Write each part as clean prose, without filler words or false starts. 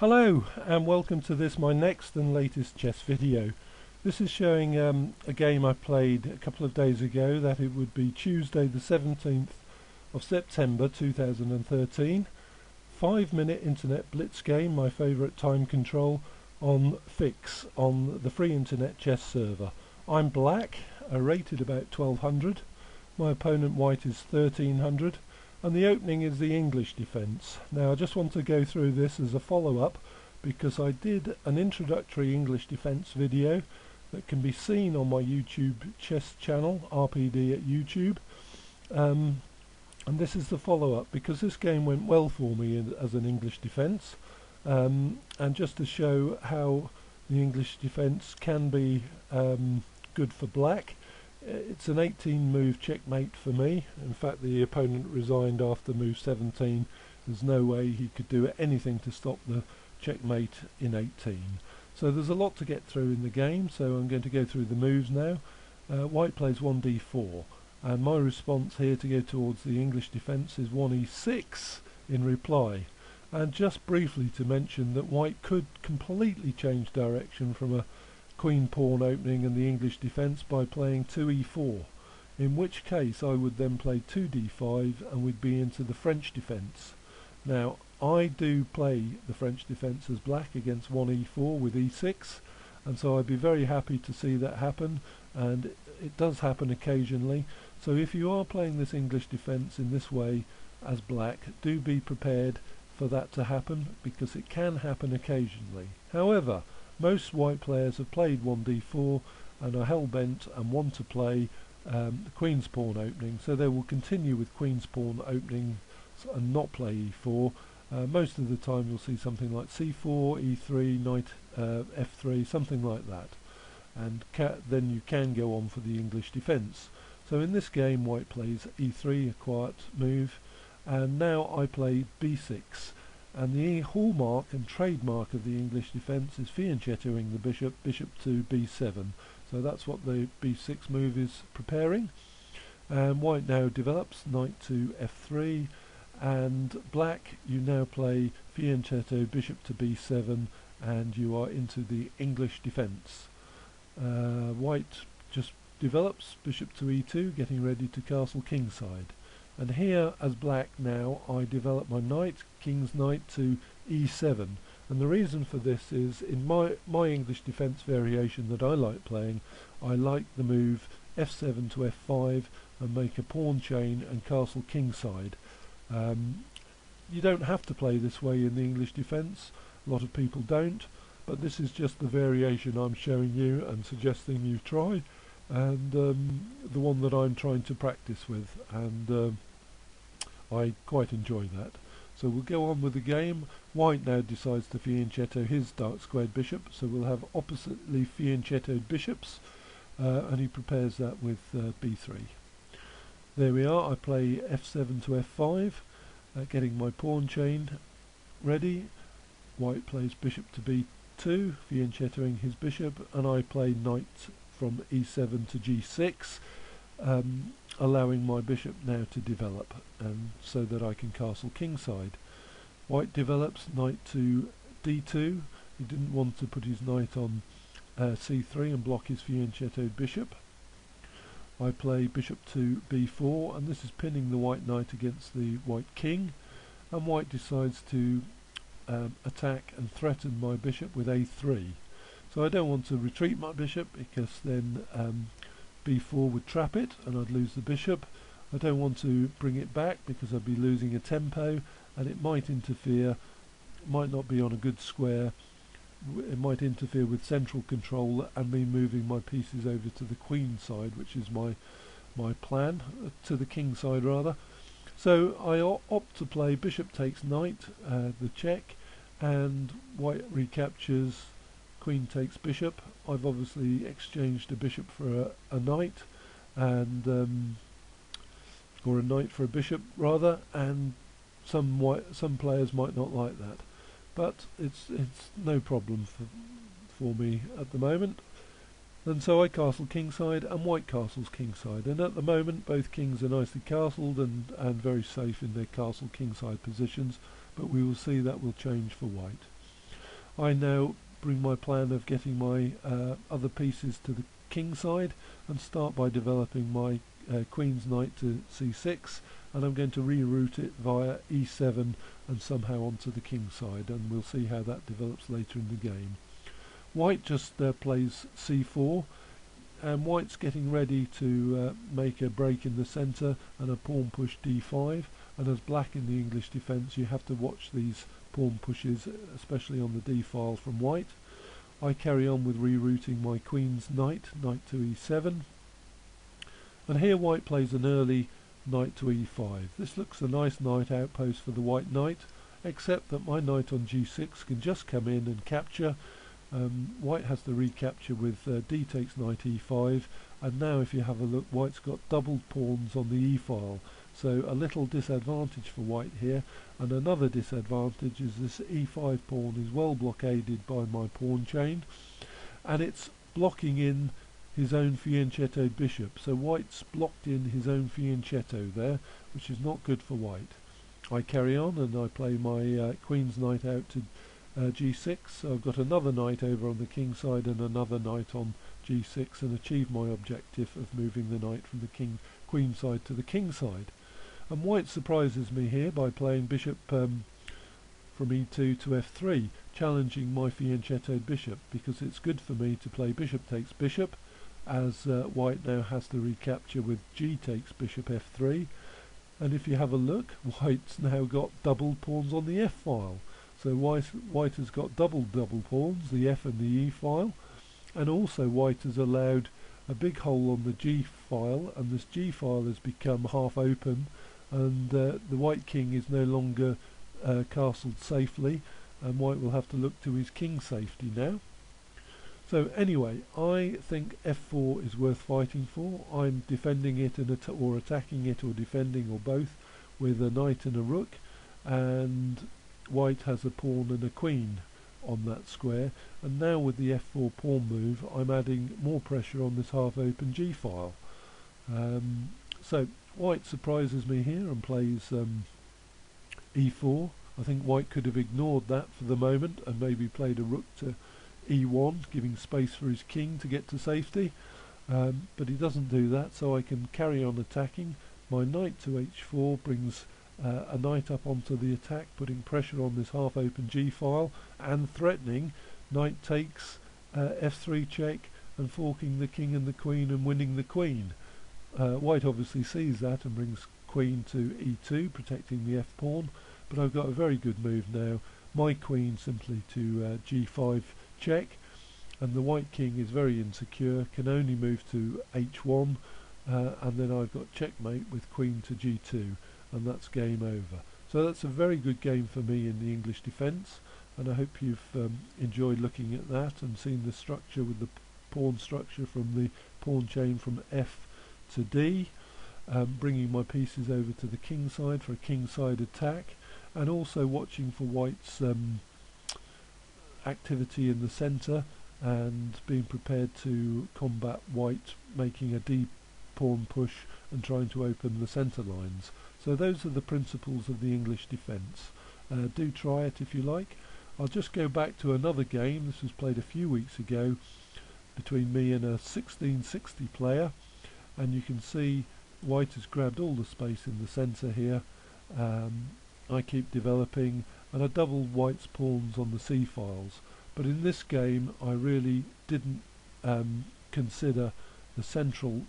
Hello and welcome to this, my next and latest chess video. This is showing a game I played a couple of days ago, that it would be Tuesday the 17th of September 2013. 5-minute internet blitz game, my favourite time control, on Fix, on the free internet chess server. I'm black, rated about 1200, my opponent white is 1300. And the opening is the English defence. Now I just want to go through this as a follow-up because I did an introductory English defence video that can be seen on my YouTube chess channel, RPD at YouTube. And this is the follow-up because this game went well for me as an English defence. And just to show how the English defence can be good for black. It's an 18 move checkmate for me. In fact, the opponent resigned after move 17. There's no way he could do anything to stop the checkmate in 18. So there's a lot to get through in the game, so I'm going to go through the moves now. White plays 1d4, and my response here to go towards the English defence is 1e6 in reply. And just briefly to mention that white could completely change direction from a queen pawn opening and the English defence by playing 2e4, in which case I would then play 2d5 and we'd be into the French defence. Now I do play the French defence as black against 1e4 with e6, and so I'd be very happy to see that happen, and it does happen occasionally. So if you are playing this English defence in this way as black, do be prepared for that to happen, because it can happen occasionally. However, most white players have played 1d4 and are hell-bent and want to play the queen's pawn opening, so they will continue with queen's pawn opening and not play e4. Most of the time you'll see something like c4, e3, knight f3, something like that, and then you can go on for the English defence. So in this game white plays e3, a quiet move, and now I play b6. And the hallmark and trademark of the English defence is fianchettoing the bishop to b7. So that's what the b6 move is preparing. And white now develops knight to f3, and black, you now play fianchetto bishop to b7, and you are into the English defence. White just develops bishop to e2, getting ready to castle kingside. And here, as black now, I develop my knight, king's knight to e7. And the reason for this is, in my English defence variation that I like playing, I like the move f7 to f5 and make a pawn chain and castle kingside. You don't have to play this way in the English defence, a lot of people don't, but this is just the variation I'm showing you and suggesting you try, and the one that I'm trying to practice with, and I quite enjoy that. So we'll go on with the game. White now decides to fianchetto his dark squared bishop, so we'll have oppositely fianchettoed bishops, and he prepares that with b3. There we are. I play f7 to f5, getting my pawn chain ready. White plays bishop to b2, fianchettoing his bishop, and I play knight from e7 to g6, allowing my bishop now to develop, and so that I can castle kingside. White develops knight to d2. He didn't want to put his knight on c3 and block his fianchettoed bishop. I play bishop to b4, and this is pinning the white knight against the white king, and white decides to attack and threaten my bishop with a3. So I don't want to retreat my bishop, because then b4 would trap it and I'd lose the bishop. I don't want to bring it back because I'd be losing a tempo, and it might interfere, might not be on a good square. It might interfere with central control and me moving my pieces over to the queen side, which is my plan, to the king side rather. So I opt to play bishop takes knight, the check, and white recaptures, queen takes bishop. I've obviously exchanged a bishop for a knight, and or a knight for a bishop rather, and some players might not like that, but it's no problem for me at the moment. And so I castle kingside and white castles kingside, and at the moment both kings are nicely castled and very safe in their castle kingside positions, but we will see that will change for white. I now bring my plan of getting my other pieces to the king side and start by developing my queen's knight to c6, and I'm going to reroute it via e7 and somehow onto the king side, and we'll see how that develops later in the game. White just plays c4, and white's getting ready to make a break in the centre and a pawn push d5, and as black in the English defence you have to watch these pawn pushes, especially on the d file from white. I carry on with rerouting my queen's knight to e7, and here white plays an early knight to e5. This looks a nice knight outpost for the white knight, except that my knight on g6 can just come in and capture. White has to recapture with d takes knight e5, and now if you have a look, white's got doubled pawns on the e file, so a little disadvantage for white here. And another disadvantage is this e5 pawn is well blockaded by my pawn chain, and it's blocking in his own fianchettoed bishop, so white's blocked in his own fianchetto there, which is not good for white. I carry on and I play my queen's knight out to g6, so I've got another knight over on the king side and another knight on g6, and achieve my objective of moving the knight from the queen side to the king side. And white surprises me here by playing bishop from e2 to f3, challenging my fianchettoed bishop, because it's good for me to play bishop takes bishop, as white now has to recapture with g takes bishop f3. And if you have a look, white's now got double pawns on the f file. So white has got double pawns, the f and the e file, and also white has allowed a big hole on the g file, and this g file has become half open, and the white king is no longer castled safely, and white will have to look to his king safety now. So anyway, I think f4 is worth fighting for. I'm defending it or attacking it, or defending, or both, with a knight and a rook, and white has a pawn and a queen on that square, and now with the f4 pawn move I'm adding more pressure on this half open g file. So white surprises me here and plays e4. I think white could have ignored that for the moment and maybe played a rook to e1, giving space for his king to get to safety, but he doesn't do that, so I can carry on attacking. My knight to h4 brings a knight up onto the attack, putting pressure on this half open g file and threatening knight takes f3 check and forking the king and the queen and winning the queen. White obviously sees that and brings queen to e2, protecting the f pawn, but I've got a very good move now. My queen simply to g5 check, and the white king is very insecure, can only move to h1, and then I've got checkmate with queen to g2, and that's game over. So that's a very good game for me in the English defence, and I hope you've enjoyed looking at that and seen the structure with the pawn structure from the pawn chain from f to d, bringing my pieces over to the king side for a king side attack, and also watching for white's activity in the centre and being prepared to combat white making a d pawn push and trying to open the centre lines. So those are the principles of the English defence. Do try it if you like. I'll just go back to another game. This was played a few weeks ago between me and a 1660 player, and you can see white has grabbed all the space in the centre here. I keep developing, and I doubled white's pawns on the c files, but in this game I really didn't consider the central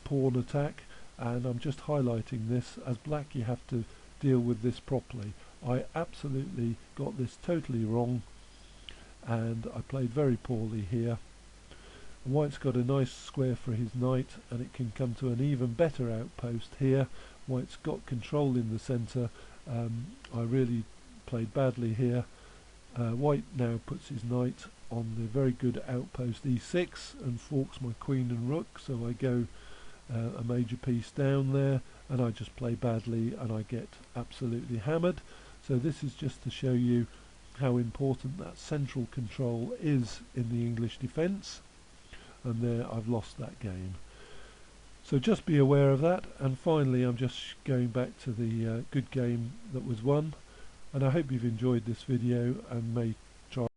pawn attack, and I'm just highlighting this. As black you have to deal with this properly. I absolutely got this totally wrong, and I played very poorly here. White's got a nice square for his knight, and it can come to an even better outpost here. White's got control in the centre. I really played badly here. White now puts his knight on the very good outpost e6 and forks my queen and rook, so I go a major piece down there, and I just play badly and I get absolutely hammered. So this is just to show you how important that central control is in the English defence, and there I've lost that game. So just be aware of that. And finally I'm just going back to the good game that was won, and I hope you've enjoyed this video and may